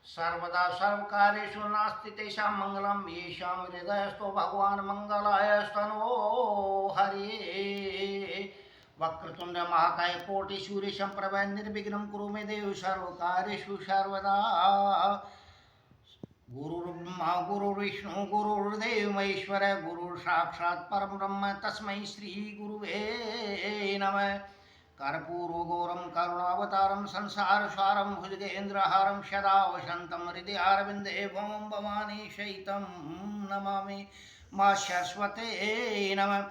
सर्वदा सर्वकार्येषु नास्ति तेषां मङ्गलं येषां हृदयस्थो भगवान् मङ्गलाय स्तनो हरे। वक्रतुण्ड महाकाय कोटि सूर्य संप्रभ निर्विघ्नं कुरु मे देव सर्वकार्येषु सर्वदा। गुरुर्ब्रह्मा गुरुर्विष्णु गुरुर्देव महेश्वर गुरुः साक्षात् परं ब्रह्म तस्मै श्री गुरुवे नमः। कर्पूरगौरं करुणावतारं संसारसारं भुजगेन्द्रहारं सदा वसन्तं हृदयारविन्दे भवं भवानी शयितं नमामि। माँ सरस्वते नमः।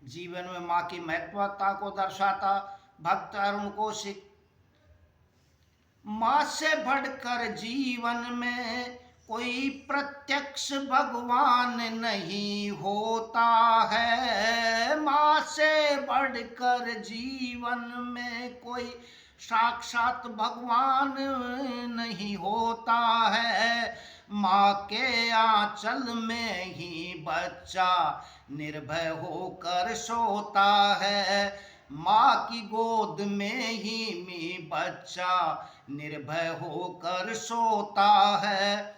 जीवन में माँ की महत्वता को दर्शाता भक्त अरुण को सिख माँ से बढ़कर जीवन में कोई प्रत्यक्ष भगवान नहीं होता है। माँ से बढ़कर जीवन में कोई साक्षात भगवान नहीं होता है। माँ के आंचल में ही बच्चा निर्भय होकर सोता है। माँ की गोद में ही बच्चा निर्भय होकर सोता है।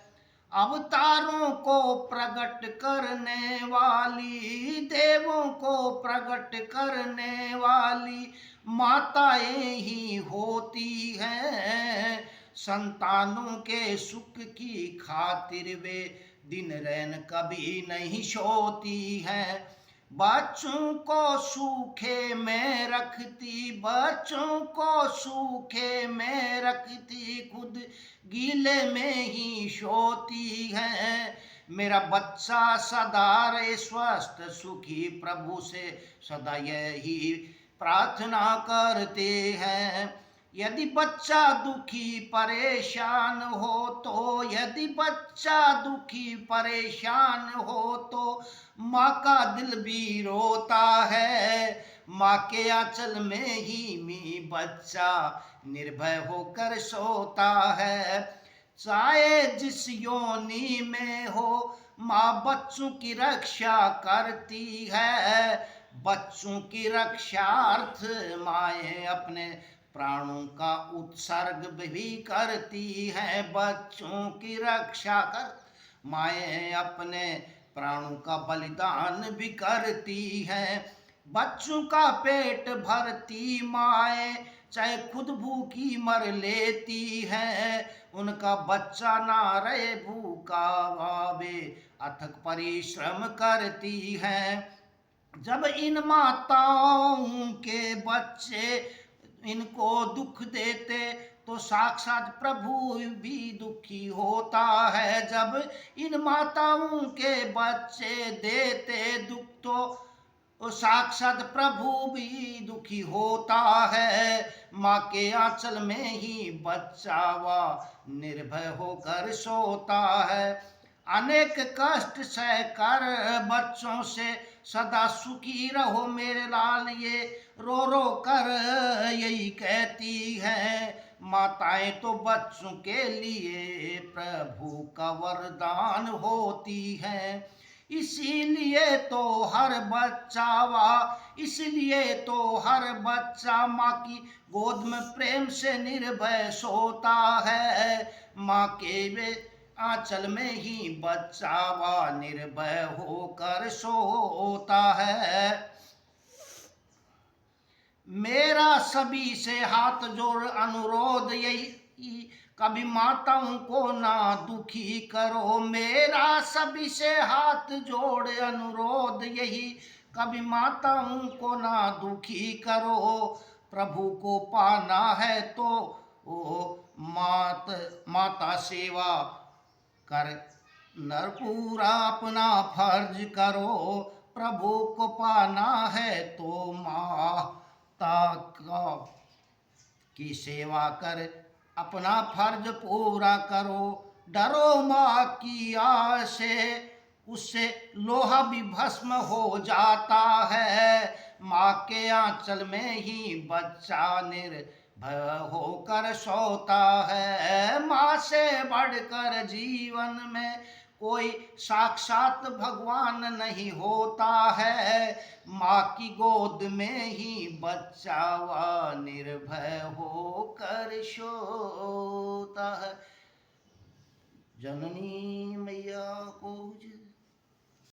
अवतारों को प्रकट करने वाली देवों को प्रकट करने वाली माताएं ही होती हैं। संतानों के सुख की खातिर वे दिन रैन कभी नहीं सोती हैं। बच्चों को सूखे में रखती बच्चों को सूखे में रखती खुद गीले में ही सोती है। मेरा बच्चा सदा रहे स्वस्थ सुखी प्रभु से सदा यही प्रार्थना करते हैं। यदि बच्चा दुखी परेशान हो तो यदि बच्चा दुखी परेशान हो तो माँ का दिल भी रोता है। माँ के आंचल में ही बच्चा निर्भय होकर सोता है। चाहे जिस योनि में हो माँ बच्चों की रक्षा करती है। बच्चों की रक्षार्थ माएँ अपने प्राणों का उत्सर्ग भी करती है। बच्चों की रक्षा कर माएँ अपने प्राणों का बलिदान भी करती हैं। बच्चों का पेट भरती माएँ चाहे खुद भूखी मर लेती है। उनका बच्चा ना रहे भूखा वे अथक परिश्रम करती हैं। जब इन माताओं के बच्चे इनको दुख देते तो साक्षात प्रभु भी दुखी होता है। जब इन माताओं के बच्चे देते दुख तो साक्षात प्रभु भी दुखी होता है। माँ के आंचल में ही बच्चा व निर्भय होकर सोता है। अनेक कष्ट सहकर बच्चों से सदा सुखी रहो मेरे लाल ये रो रो कर यही कहती है। माताएं तो बच्चों के लिए प्रभु का वरदान होती हैं। इसीलिए तो हर बच्चा माँ की गोद में प्रेम से निर्भय सोता है। माँ के वे आंचल में ही बच्चा व निर्भय होकर सोता है। मेरा सभी से हाथ जोड़ अनुरोध यही कभी माताओं को ना दुखी करो। मेरा सभी से हाथ जोड़ अनुरोध यही कभी माताओं को ना दुखी करो। प्रभु को पाना है तो माता सेवा कर नर पूरा अपना फर्ज करो। प्रभु को पाना है तो माता की सेवा कर अपना फर्ज पूरा करो। डरो माँ की आस से उससे लोहा भी भस्म हो जाता है। माँ के आंचल में ही बच्चा निर्भय होकर सोता है। माँ से बढ़कर जीवन में कोई साक्षात भगवान नहीं होता है। माँ की गोद में ही बच्चा व निर्भय होकर सोता है। जननी मैया